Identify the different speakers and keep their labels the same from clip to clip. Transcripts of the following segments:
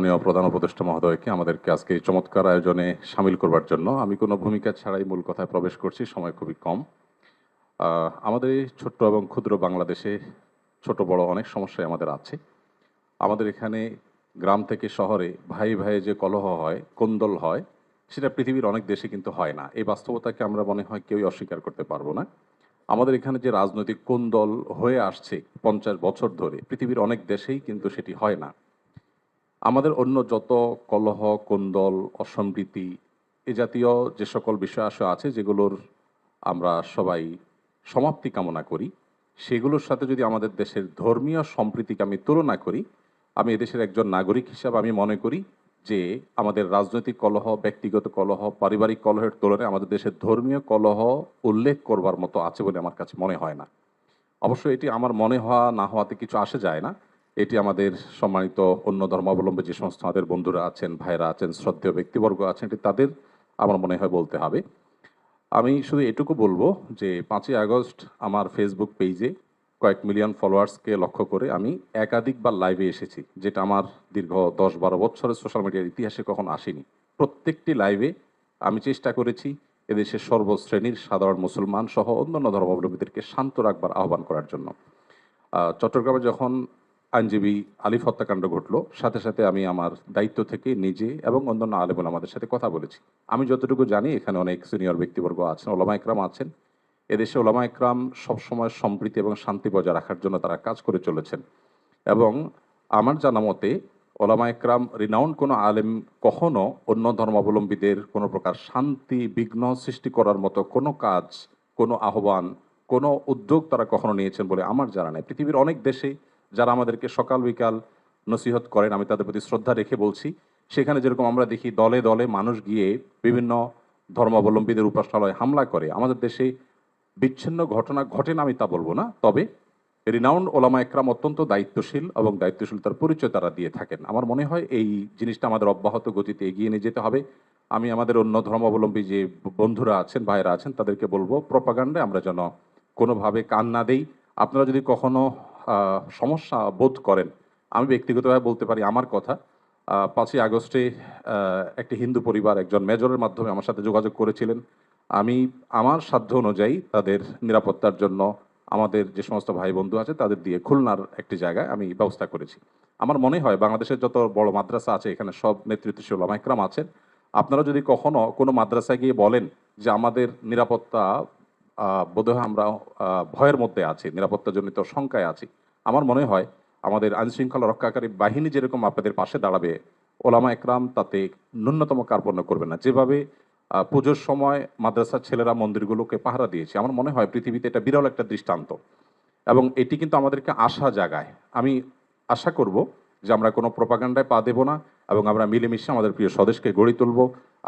Speaker 1: মাননীয় প্রধান উপদেষ্টা মহোদয়কে আমাদেরকে আজকে এই চমৎকার আয়োজনে সামিল করবার জন্য। আমি কোনো ভূমিকা ছাড়াই মূল কথায় প্রবেশ করছি, সময় খুবই কম। আমাদের এই ছোট্ট এবং ক্ষুদ্র বাংলাদেশে ছোট বড় অনেক সমস্যাই আমাদের আছে। আমাদের এখানে গ্রাম থেকে শহরে ভাই ভাইয়ে যে কলহ হয়, কোন্দল হয়, সেটা পৃথিবীর অনেক দেশে কিন্তু হয় না। এই বাস্তবতাকে আমরা মনে হয় কেউই অস্বীকার করতে পারবো না। আমাদের এখানে যে রাজনৈতিক কোন্দল হয়ে আসছে 50 বছর ধরে, পৃথিবীর অনেক দেশেই কিন্তু সেটি হয় না। আমাদের অন্য যত কলহ, কোন্দল, অসম্প্রীতি এ জাতীয় যে সকল বিষয় আশয় আছে যেগুলোর আমরা সবাই সমাপ্তি কামনা করি, সেগুলোর সাথে যদি আমাদের দেশের ধর্মীয় সম্প্রীতিকে আমি তুলনা করি, আমি এদেশের একজন নাগরিক হিসাবে আমি মনে করি যে আমাদের রাজনৈতিক কলহ, ব্যক্তিগত কলহ, পারিবারিক কলহের তুলনায় আমাদের দেশের ধর্মীয় কলহ উল্লেখ করবার মতো আছে বলে আমার কাছে মনে হয় না। অবশ্য এটি আমার মনে হওয়া না হওয়াতে কিছু আসে যায় না। এটি আমাদের সম্মানিত অন্য ধর্মাবলম্বী যে সমস্ত আমাদের বন্ধুরা আছেন, ভাইরা আছেন, শ্রদ্ধেয় ব্যক্তিবর্গ আছেন, এটি তাদের আমার মনে হয় বলতে হবে। আমি শুধু এটুকু বলবো যে 5ই আগস্ট আমার ফেসবুক পেজে কয়েক মিলিয়ন ফলোয়ার্সকে লক্ষ্য করে আমি একাধিকবার লাইভে এসেছি, যেটা আমার দীর্ঘ 10-12 বছরের সোশ্যাল মিডিয়ার ইতিহাসে কখনো আসেনি। প্রত্যেকটি লাইভে আমি চেষ্টা করেছি এদেশের সর্বশ্রেণীর সাধারণ মুসলমান সহ অন্যান্য ধর্মাবলম্বীদেরকে শান্ত রাখবার আহ্বান করার জন্য। চট্টগ্রামে যখন আইনজীবী আলিফ হত্যাকাণ্ড ঘটলো, সাথে সাথে আমি আমার দায়িত্ব থেকে নিজে এবং অন্যান্য আলেম ওলামাদের সাথে কথা বলেছি। আমি যতটুকু জানি এখানে অনেক সিনিয়র ব্যক্তিবর্গ আছেন, ওলামা একরাম আছেন। এদেশে ওলামা একরাম সবসময় সম্প্রীতি এবং শান্তি বজায় রাখার জন্য তারা কাজ করে চলেছেন। এবং আমার জানা মতে ওলামা একরাম রিনাউন্ড কোনো আলেম কখনো অন্য ধর্মাবলম্বীদের কোনো প্রকার শান্তি বিঘ্ন সৃষ্টি করার মতো কোনো কাজ, কোনো আহ্বান, কোনো উদ্যোগ তারা কখনো নিয়েছেন বলে আমার জানা নেই। পৃথিবীর অনেক দেশে যারা আমাদেরকে সকাল বিকাল নসিহত করেন, আমি তাদের প্রতি শ্রদ্ধা রেখে বলছি, সেখানে যেরকম আমরা দেখি দলে দলে মানুষ গিয়ে বিভিন্ন ধর্মাবলম্বীদের উপাসনালয়ে হামলা করে, আমাদের দেশে বিচ্ছিন্ন ঘটনা ঘটে না আমি তা বলবো না, তবে রিনাউন্ড ওলামা একরাম অত্যন্ত দায়িত্বশীল এবং দায়িত্বশীলতার পরিচয় তারা দিয়ে থাকেন। আমার মনে হয় এই জিনিসটা আমাদের অব্যাহত গতিতে এগিয়ে নিয়ে যেতে হবে। আমি আমাদের অন্য ধর্মাবলম্বী যে বন্ধুরা আছেন, ভাইয়েরা আছেন, তাদেরকে বলবো প্রপাগান্ডায় আমরা যেন কোনোভাবে কান না দেই। আপনারা যদি কখনো সমস্যা বোধ করেন, আমি ব্যক্তিগতভাবে বলতে পারি আমার কথা। 5ই আগস্টে একটি হিন্দু পরিবার একজন মেজরের মাধ্যমে আমার সাথে যোগাযোগ করেছিলেন। আমি আমার সাধ্য অনুযায়ী তাদের নিরাপত্তার জন্য আমাদের যে সমস্ত ভাই বন্ধু আছে তাদের দিয়ে খুলনার একটি জায়গায় আমি ব্যবস্থা করেছি। আমার মনে হয় বাংলাদেশের যত বড় মাদ্রাসা আছে এখানে সব নেতৃত্বশীল ওলামা একরাম আছেন। আপনারা যদি কখনো কোনো মাদ্রাসায় গিয়ে বলেন যে আমাদের নিরাপত্তা বোধহয় আমরা ভয়ের মধ্যে আছি, নিরাপত্তাজনিত শঙ্কায় আছি, আমার মনে হয় আমাদের আইনশৃঙ্খলা রক্ষাকারী বাহিনী যেরকম আপনাদের পাশে দাঁড়াবে, ওলামা একরাম তাতে ন্যূনতম কার্পণ্য করবে না। যেভাবে পুজোর সময় মাদ্রাসার ছেলেরা মন্দিরগুলোকে পাহারা দিয়েছে, আমার মনে হয় পৃথিবীতে এটা বিরল একটা দৃষ্টান্ত এবং এটি কিন্তু আমাদেরকে আশা জাগায়। আমি আশা করব যে আমরা কোনো প্রপাগান্ডায় পা দেব না এবং আমরা মিলেমিশে আমাদের প্রিয় স্বদেশকে গড়ে তুলব।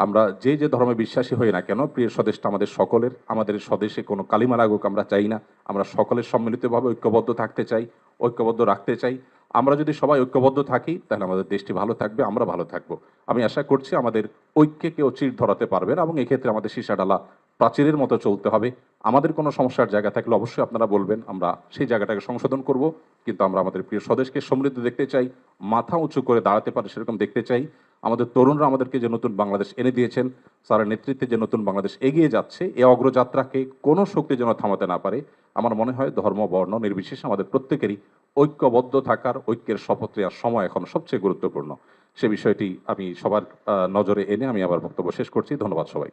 Speaker 1: আমরা যে যে ধর্মে বিশ্বাসী হই না কেন, প্রিয় স্বদেশটা আমাদের সকলের। আমাদের স্বদেশে কোনো কালিমা লাগুক আমরা চাই না। আমরা সকলের সম্মিলিতভাবে ঐক্যবদ্ধ থাকতে চাই, ঐক্যবদ্ধ রাখতে চাই। আমরা যদি সবাই ঐক্যবদ্ধ থাকি তাহলে আমাদের দেশটি ভালো থাকবে, আমরা ভালো থাকবো। আমি আশা করছি আমাদের ঐক্যে কেউ চির ধরাতে পারবে না এবং এক্ষেত্রে আমাদের সীসাডালা প্রাচীরের মতো চলতে হবে। আমাদের কোনো সমস্যার জায়গা থাকলে অবশ্যই আপনারা বলবেন, আমরা সেই জায়গাটাকে সংশোধন করব। কিন্তু আমরা আমাদের প্রিয় স্বদেশকে সমৃদ্ধ দেখতে চাই, মাথা উঁচু করে দাঁড়াতে পারে সেরকম দেখতে চাই। আমাদের তরুণরা আমাদেরকে যে নতুন বাংলাদেশ এনে দিয়েছেন, স্যারের নেতৃত্বে যে নতুন বাংলাদেশ এগিয়ে যাচ্ছে, এই অগ্রযাত্রাকে কোনো শক্তি যেন থামাতে না পারে। আমার মনে হয় ধর্ম বর্ণ নির্বিশেষে আমাদের প্রত্যেকেরই ঐক্যবদ্ধ থাকার, ঐক্যের শপথ নেওয়ার সময় এখন সবচেয়ে গুরুত্বপূর্ণ। সে বিষয়টি আমি সবার নজরে এনে আমি আবার বক্তব্য শেষ করছি। ধন্যবাদ সবাই।